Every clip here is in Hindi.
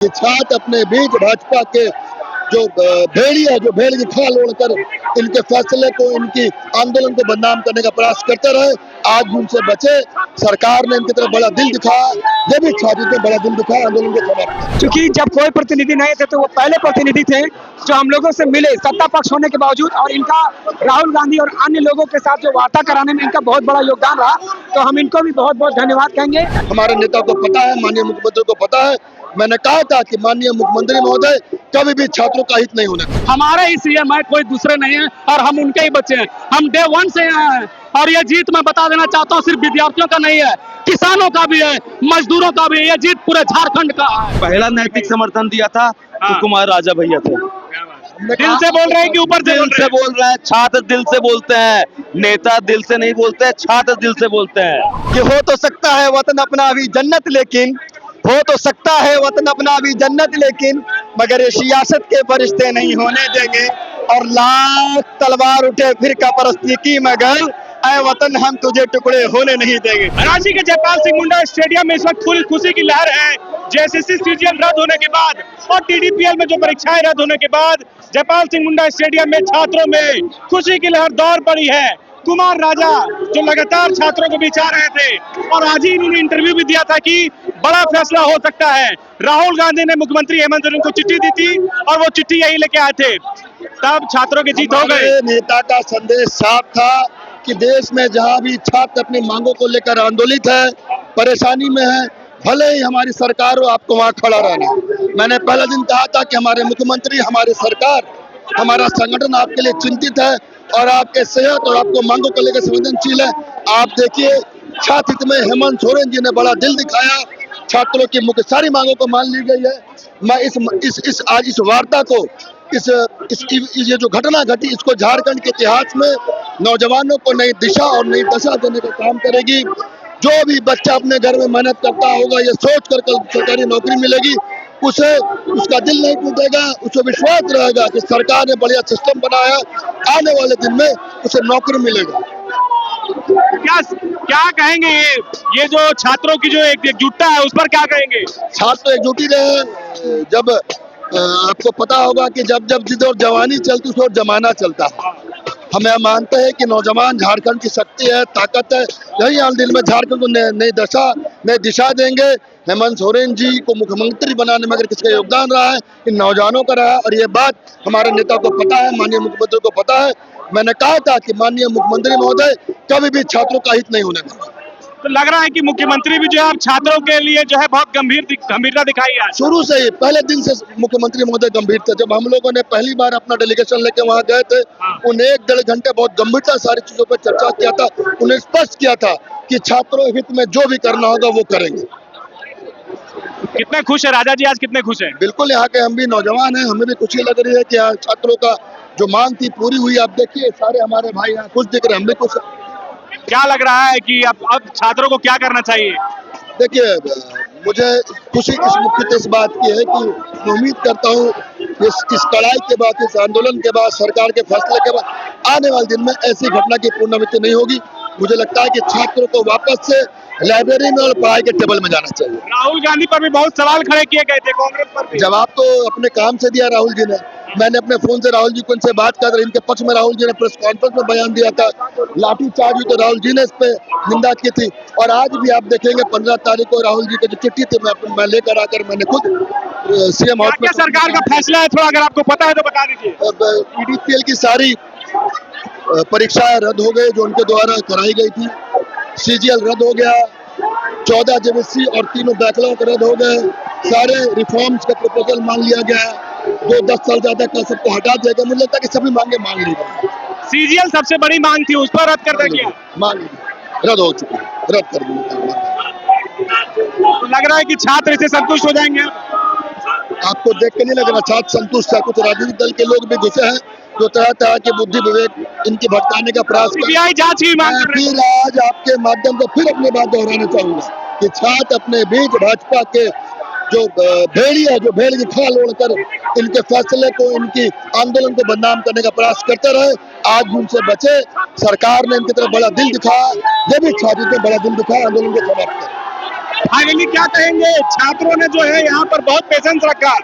कि छात्र अपने बीच भाजपा के जो भेड़िया जो भेड़ की खाल ओढ़कर इनके फैसले को, इनकी आंदोलन को बदनाम करने का प्रयास करते रहे, आज भी उनसे बचे। सरकार ने इनकी तरफ बड़ा दिल दिखाया, ये भी छात्रों को बड़ा दिल दिखाया आंदोलन के खिलाफ। क्योंकि जब कोई प्रतिनिधि नहीं थे तो वो पहले प्रतिनिधि थे जो हम लोगों से मिले सत्ता पक्ष होने के बावजूद, और इनका राहुल गांधी और अन्य लोगों के साथ जो वार्ता कराने में इनका बहुत बड़ा योगदान रहा, तो हम इनको भी बहुत बहुत धन्यवाद कहेंगे। हमारे नेता को पता है, माननीय मुख्यमंत्री को पता है, मैंने कहा था कि माननीय मुख्यमंत्री महोदय कभी भी छात्रों का हित नहीं होने देंगे। हमारे ही सीएम है, कोई दूसरे नहीं है, और हम उनके ही बच्चे हैं। हम डे 1 से यहाँ हैं, और ये जीत मैं बता देना चाहता हूँ सिर्फ विद्यार्थियों का नहीं है, किसानों का भी है, मजदूरों का भी है। ये जीत पूरे झारखंड का है। पहला नैतिक समर्थन दिया था तो कुमार राजा भैया थे। दिल से बोल रहे हैं कि ऊपर दिल से बोल रहे हैं, छात्र दिल से बोलते हैं, नेता दिल से नहीं बोलते हैं, छात्र दिल से बोलते हैं। कि हो तो सकता है वतन अपना अभी जन्नत, लेकिन हो तो सकता है वतन अपना अभी जन्नत, लेकिन मगर ये सियासत के फरिश्ते नहीं होने देंगे। और लाख तलवार उठे फिर का परस्ती की, मगर ऐ वतन हम तुझे टुकड़े होने नहीं देंगे। रांची के जयपाल सिंह मुंडा स्टेडियम में इस वक्त पूरी खुशी की लहर है। जेएसएससी सीजीएल रद्द होने के बाद और टीडीपीएल में जो परीक्षाएं रद्द होने के बाद जयपाल सिंह मुंडा स्टेडियम में छात्रों में खुशी की लहर दौड़ पड़ी है। कुमार राजा जो लगातार छात्रों को बिछा रहे थे, और आज ही इन्होंने इंटरव्यू भी दिया था कि बड़ा फैसला हो सकता है। राहुल गांधी ने मुख्यमंत्री हेमंत सोरेन को चिट्ठी दी थी, और वो चिट्ठी यही लेके आए थे, तब छात्रों की जीत हो गई। नेता का संदेश साफ था कि देश में जहां भी छात्र अपनी मांगों को लेकर आंदोलित है, परेशानी में है, भले ही हमारी सरकार हो, आपको वहां खड़ा रहना। मैंने पहले दिन कहा था कि हमारे मुख्यमंत्री, हमारी सरकार, हमारा संगठन आपके लिए चिंतित है और आपके सेहत और आपको मांगों को लेकर संवेदनशील है। आप देखिए, छात्र हित में हेमंत सोरेन जी ने बड़ा दिल दिखाया, छात्रों की मुख्य सारी मांगों को मान ली गई है। मैं आज इस वार्ता को, ये जो घटना घटी, इसको झारखंड के इतिहास में नौजवानों को नई दिशा और नई दशा देने का काम करेगी। जो भी बच्चा अपने घर में मेहनत करता होगा, ये सोच कर कल सरकारी नौकरी मिलेगी, उसे उसका दिल नहीं टूटेगा, उसे विश्वास रहेगा कि सरकार ने बढ़िया सिस्टम बनाया, आने वाले दिन में उसे नौकरी मिलेगा। क्या कहेंगे ये जो छात्रों की जो एकजुटता है, उस पर क्या कहेंगे? छात्र एकजुटी रहे। जब आपको पता होगा कि जब जिद और जवानी चलती उस और जमाना चलता है। हमें मानते हैं कि नौजवान झारखंड की शक्ति है, ताकत है। यही आने दिन में झारखंड को नई दिशा देंगे। हेमंत सोरेन जी को मुख्यमंत्री बनाने में अगर किसका योगदान रहा है, इन नौजवानों का रहा है, और ये बात हमारे नेता को पता है, माननीय मुख्यमंत्री को पता है। मैंने कहा था कि माननीय मुख्यमंत्री महोदय कभी भी छात्रों का हित नहीं होने देंगे। तो लग रहा है कि मुख्यमंत्री भी जो है छात्रों के लिए जो है बहुत गंभीरता दिखाई है। शुरू से ही, पहले दिन से मुख्यमंत्री महोदय गंभीर थे। जब हम लोगों ने पहली बार अपना डेलीगेशन लेके वहां गए थे, उन्हें 1-1.5 घंटे बहुत गंभीरता सारी चीजों पर चर्चा किया था। उन्हें स्पष्ट किया था कि छात्रों हित में जो भी करना होगा वो करेंगे। कितने खुश है राजा जी, आज कितने खुश हैं? बिल्कुल, यहाँ के हम भी नौजवान हैं, हमें भी खुशी लग रही है कि यहाँ छात्रों का जो मांग थी पूरी हुई। आप देखिए, सारे हमारे भाई यहाँ खुश दिख रहे हैं, हम भी खुश हैं। क्या लग रहा है कि अब छात्रों को क्या करना चाहिए? देखिए, मुझे खुशी मुख्यतः इस बात की है कि मैं उम्मीद करता हूँ इस कड़ाई के बाद, इस आंदोलन के बाद, सरकार के फैसले के बाद आने वाले दिन में ऐसी घटना की पुनरावृत्ति नहीं होगी। मुझे लगता है कि छात्रों को वापस से लाइब्रेरी में और पढ़ाई के टेबल में जाना चाहिए। राहुल गांधी पर भी बहुत सवाल खड़े किए गए थे, कांग्रेस पर भी। जवाब तो अपने काम से दिया राहुल जी ने। मैंने अपने फोन से राहुल जी को इनसे बात कर, इनके पक्ष में राहुल जी ने प्रेस कॉन्फ्रेंस में बयान दिया था। लाठीचार्ज हुई तो राहुल जी ने इस पे निंदा की थी। और आज भी आप देखेंगे 15 तारीख को राहुल जी की जो चिट्ठी थी मैं लेकर आकर मैंने खुद सीएम हाउस में। सरकार का फैसला है, थोड़ा अगर आपको पता है तो बता दीजिए। टीडीपीएल की सारी परीक्षाएं रद्द हो गई जो उनके द्वारा कराई गई थी। सीजीएल रद्द हो गया, 14 जेवीसी और 3 बैकलॉग रद्द हो गए। सारे रिफॉर्म्स का प्रपोजल मान लिया गया, जो 10 साल ज्यादा का सबको हटा दिया गया। मुझे लगता है कि सभी मांगे मान ली गई। सीजीएल सबसे बड़ी मांग थी, उस पर रद्द कर दिया गया, मान ली, रद्द हो चुकी है, रद्द कर दी। तो लग रहा है कि छात्र इसे संतुष्ट हो जाएंगे। आपको देख के नहीं लग रहा छात्र संतुष्ट है? कुछ राजनीतिक दल के लोग भी घुसे हैं जो तरह तरह के बुद्धि विवेक इनकी भटकाने का प्रयास कर रहे हैं। जांच की मांग कर रहे हैं। फिर आज आपके माध्यम से फिर अपनी बात दोहराना चाहूंगा कि छात्र अपने बीच भाजपा के जो भेड़िया जो भेड़ की खाल ओढ़कर इनके फैसले को, इनकी आंदोलन को बदनाम करने का प्रयास करते रहे, आज भी उनसे बचे। सरकार ने इनकी तरफ बड़ा दिल दिखाया, ये भी छात्रों को बड़ा दिल दिखाया आंदोलन के खिलाफ। फाइनली क्या कहेंगे, छात्रों ने जो है यहाँ पर बहुत पेशेंस रखा,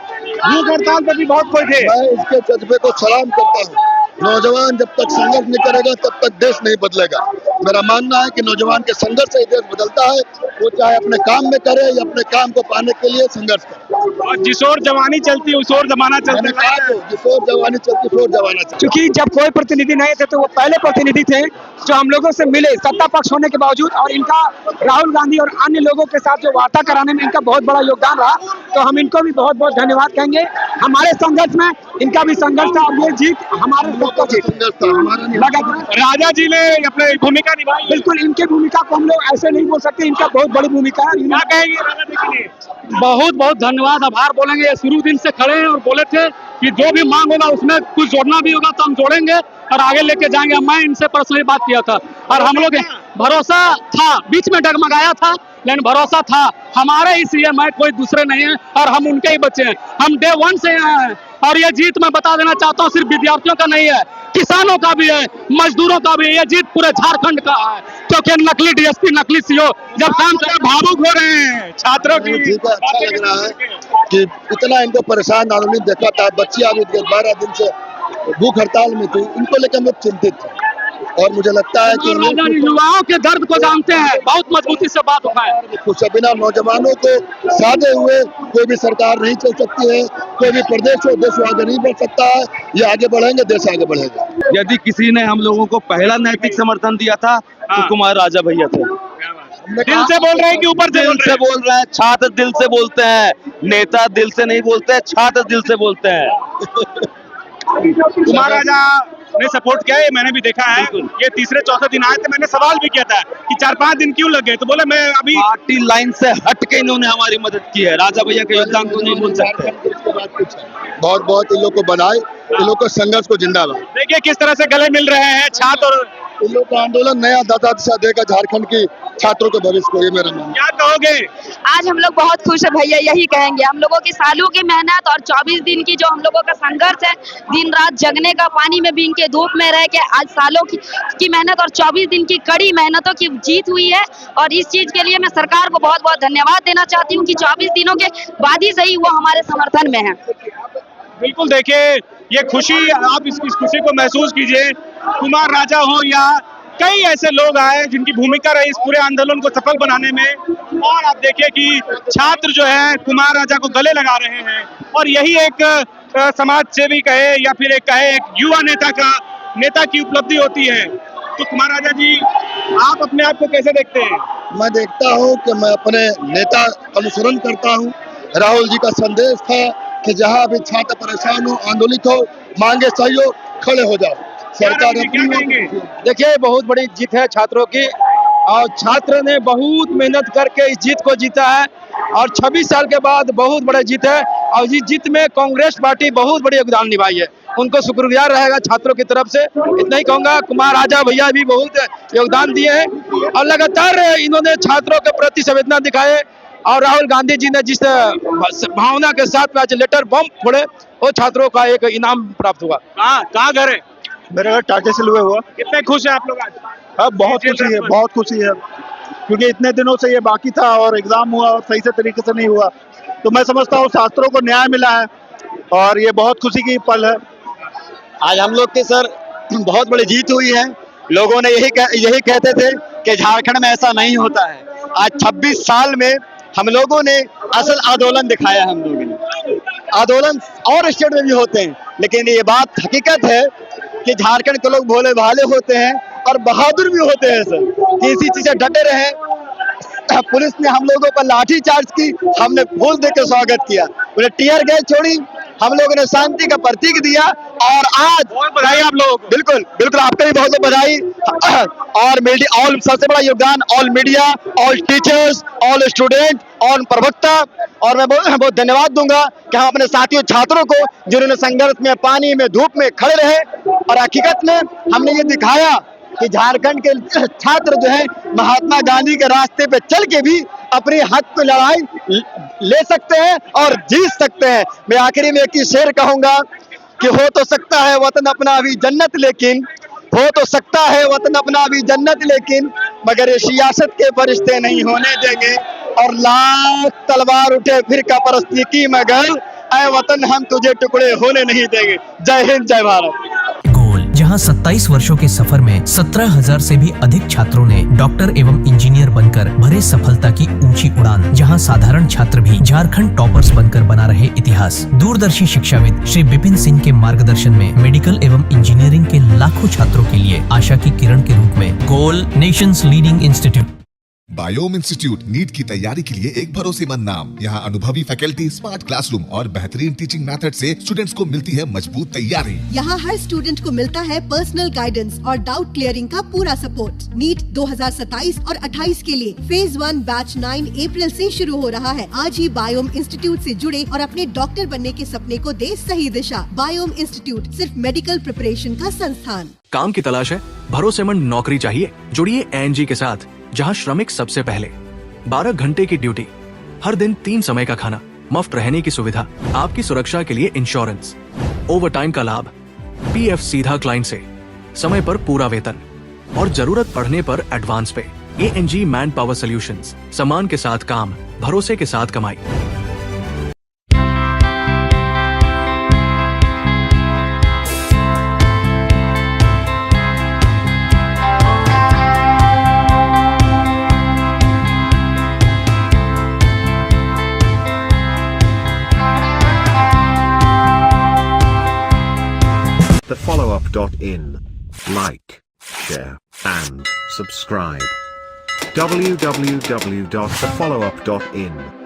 भूख हड़ताल पर भी बहुत कोई थे। मैं इसके जज्बे को सलाम करता हूँ। नौजवान जब तक संघर्ष नहीं करेगा तब तक देश नहीं बदलेगा। मेरा मानना है कि नौजवान के संघर्ष से ही देश बदलता है, वो चाहे अपने काम में करे या अपने काम को पाने के लिए संघर्ष करे। और जिस ओर जवानी चलती है उस ओर जमाना मैंने चलता कहा है। तो जिस ओर जवानी चलती उस ओर जमाना चलती। क्योंकि जब कोई प्रतिनिधि नहीं थे तो वो पहले प्रतिनिधि थे जो हम लोगों से मिले सत्ता पक्ष होने के बावजूद, और इनका राहुल गांधी और अन्य लोगों के साथ जो वार्ता कराने में इनका बहुत बड़ा योगदान रहा, तो हम इनको भी बहुत बहुत धन्यवाद कहेंगे। हमारे संघर्ष में इनका भी संघर्ष था और ये जीत हमारे सबका जीत संघर्ष था, हमारा नहीं। लगातार राजा जी ने अपनी भूमिका निभाई। बिल्कुल इनकी भूमिका को हम लोग ऐसे नहीं बोल सकते, इनका बहुत बड़ी भूमिका है। क्या कहेंगे राजा जी के लिए? बहुत बहुत धन्यवाद, आभार बोलेंगे। ये शुरू दिन से खड़े हैं और बोले थे कि जो भी मांग होगा उसमें कुछ जोड़ना भी होगा तो हम जोड़ेंगे और आगे लेके जाएंगे। मैं इनसे पर्सनली बात किया था और हम लोग भरोसा था, बीच में डगमगाया था लेकिन भरोसा था। हमारे ही सीएम है, कोई दूसरे नहीं है और हम उनके ही बच्चे हैं। हम डे 1 से यहाँ हैं और ये जीत मैं बता देना चाहता हूँ सिर्फ विद्यार्थियों का नहीं है, किसानों का भी है, मजदूरों का भी है। ये जीत पूरे झारखंड का है क्योंकि नकली डीएसपी, नकली सीओ जब काम क्या भावुक हो रहे हैं छात्रों की। ठीक है, अच्छा लग रहा है कि इतना इनको परेशान आंदोलन देखा था। बच्चियां भी 12 दिन से भूख हड़ताल में थी, इनको लेकर हम लोग चिंतित थे और मुझे लगता है कि युवाओं के दर्द को जानते हैं, बहुत मजबूती से बात उठाए। कुछ बिना नौजवानों को साधे हुए कोई भी सरकार नहीं चल सकती है, कोई भी प्रदेश और देश आगे नहीं बढ़ सकता है। ये आगे बढ़ेंगे, देश आगे बढ़ेगा। यदि किसी ने हम लोगों को पहला नैतिक समर्थन दिया था तो कुमार राजा भैया थे। दिल से बोल रहे हैं कि ऊपर दिल से बोल रहे हैं, छात्र दिल से बोलते हैं, नेता दिल से नहीं बोलते हैं, छात्र दिल से बोलते हैं। कुमार राजा ने सपोर्ट किया है, मैंने भी देखा है। ये तीसरे चौथे दिन आए थे, मैंने सवाल भी किया था कि 4-5 दिन क्यों लगे, तो बोले मैं अभी पार्टी लाइन से हट के इन्होंने हमारी मदद की है। राजा भैया के योगदान को नहीं बोल सकते। बहुत बहुत इन लोग को बनाए, इन लोग को संघर्ष को जिंदाबाद। देखिए किस तरह से गले मिल रहे हैं छात्र और इन लोग का आंदोलन नया दिशा देगा झारखंड की छात्रों के भविष्य को। ये मेरा मानना है। क्या कहोगे? आज हम लोग बहुत खुश है भैया, यही कहेंगे। हम लोगों की सालों की मेहनत और 24 दिन की जो हम लोगों का संघर्ष है, दिन रात जगने का, पानी में भीग के, धूप में रह के, आज सालों की मेहनत और 24 दिन की कड़ी मेहनतों की जीत हुई है। और इस चीज के लिए मैं सरकार को बहुत बहुत धन्यवाद देना चाहती हूँ कि 24 दिनों के बाद ही सही वो हमारे समर्थन में है। बिल्कुल, देखिए ये खुशी, आप इस खुशी को महसूस कीजिए। कुमार राजा हो या कई ऐसे लोग आए जिनकी भूमिका रही इस पूरे आंदोलन को सफल बनाने में, और आप देखिए कि छात्र जो है कुमार राजा को गले लगा रहे हैं। और यही एक समाज सेवी कहे या फिर एक युवा नेता की उपलब्धि होती है। तो कुमार राजा जी, आप अपने आप को कैसे देखते हैं? मैं देखता हूँ कि मैं अपने नेता अनुसरण करता हूँ। राहुल जी का संदेश था कि जहाँ भी छात्र परेशान हो, आंदोलित हो, मांगे सहयोग, खड़े हो जाओ। सरकार क्या कहेंगे? देखिए बहुत बड़ी जीत है छात्रों की और छात्र ने बहुत मेहनत करके इस जीत को जीता है और 26 साल के बाद बहुत बड़ा जीत है। और इस जीत में कांग्रेस पार्टी बहुत बड़ी योगदान निभाई है, उनको शुक्रगुजार रहेगा छात्रों की तरफ से। इतना ही कहूँगा, कुमार राजा भैया भी बहुत योगदान दिए हैं और लगातार इन्होंने छात्रों के प्रति संवेदना दिखाए। और राहुल गांधी जी ने जिस भावना के साथ आज लेटर बम फोड़े, वो छात्रों का एक इनाम प्राप्त हुआ। कहाँ घर है? मेरे घर टाटे से हुए हुआ। कितने खुश हैं आप लोग आज? हाँ, बहुत खुशी है, बहुत खुशी है, क्योंकि इतने दिनों से ये बाकी था और एग्जाम हुआ और सही से तरीके से नहीं हुआ, तो मैं समझता हूँ छात्रों को न्याय मिला है और ये बहुत खुशी की पल है। आज हम लोग की सर बहुत बड़ी जीत हुई है। लोगों ने यही कहते थे कि झारखंड में ऐसा नहीं होता है। आज 26 साल में हम लोगों ने असल आंदोलन दिखाया। हम लोगों ने आंदोलन और स्टेट में भी होते हैं, लेकिन ये बात हकीकत है कि झारखंड के लोग भोले भाले होते हैं और बहादुर भी होते हैं सर, कि इसी चीज से डटे रहे। पुलिस ने हम लोगों पर लाठी चार्ज की, हमने फूल देकर स्वागत किया, उन्हें टीयर गैस छोड़ी, हम लोगों ने शांति का प्रतीक दिया। और आज बधाई आप लोग। बिल्कुल बिल्कुल, आपका भी बहुत बहुत बधाई। और मीडिया, ऑल सबसे बड़ा योगदान all media, all teachers, all student, all प्रवक्ता। और मैं बहुत धन्यवाद दूंगा कि हम अपने साथियों छात्रों को जिन्होंने संघर्ष में, पानी में, धूप में खड़े रहे और हकीकत में हमने ये दिखाया कि झारखंड के छात्र जो है महात्मा गांधी के रास्ते पे चल के भी अपने हक की लड़ाई ले सकते हैं और जीत सकते हैं। मैं आखिरी में एक ही शेर कहूंगा कि हो तो सकता है वतन अपना भी जन्नत, लेकिन हो तो सकता है वतन अपना भी जन्नत, लेकिन मगर ये सियासत के फरिश्ते नहीं होने देंगे। और लाख तलवार उठे फिर कब्रस्ती की मगर ऐ वतन हम तुझे टुकड़े होने नहीं देंगे। जय हिंद, जय भारत। गोल, जहां 27 वर्षों के सफर में 17,000 से भी अधिक छात्रों ने डॉक्टर एवं इंजीनियर बनकर भरे सफलता की ऊंची उड़ान, जहां साधारण छात्र भी झारखंड टॉपर्स बनकर बना रहे इतिहास। दूरदर्शी शिक्षाविद श्री विपिन सिंह के मार्गदर्शन में मेडिकल एवं इंजीनियरिंग के लाखों छात्रों के लिए आशा की किरण के रूप में Goal, nation's leading institute. Biome institute NEET की तैयारी के लिए एक भरोसेमंद नाम। यहाँ अनुभवी फैकल्टी, स्मार्ट क्लासरूम और बेहतरीन टीचिंग मेथड से स्टूडेंट्स को मिलती है मजबूत तैयारी। यहाँ हर स्टूडेंट को मिलता है पर्सनल गाइडेंस और डाउट क्लियरिंग का पूरा सपोर्ट। नीट 2027 और 28 के लिए फेज 1 बैच 9 अप्रैल से शुरू हो रहा है। आज ही बायोम इंस्टीट्यूट से जुड़े और अपने डॉक्टर बनने के सपने को दे सही दिशा। बायोम इंस्टीट्यूट सिर्फ मेडिकल प्रिपरेशन का संस्थान। काम की तलाश है, भरोसेमंद नौकरी चाहिए? जुड़िए ANG के साथ, जहां श्रमिक सबसे पहले। 12 घंटे की ड्यूटी, हर दिन 3 समय का खाना, मुफ्त रहने की सुविधा, आपकी सुरक्षा के लिए इंश्योरेंस, ओवर टाइम का लाभ, PF सीधा क्लाइंट से, समय पर पूरा वेतन और जरूरत पड़ने पर एडवांस पे। ANG मैन पावर सॉल्यूशंस, सम्मान के साथ काम, भरोसे के साथ कमाई। thefollowup.in. Like, share, and subscribe. www.thefollowup.in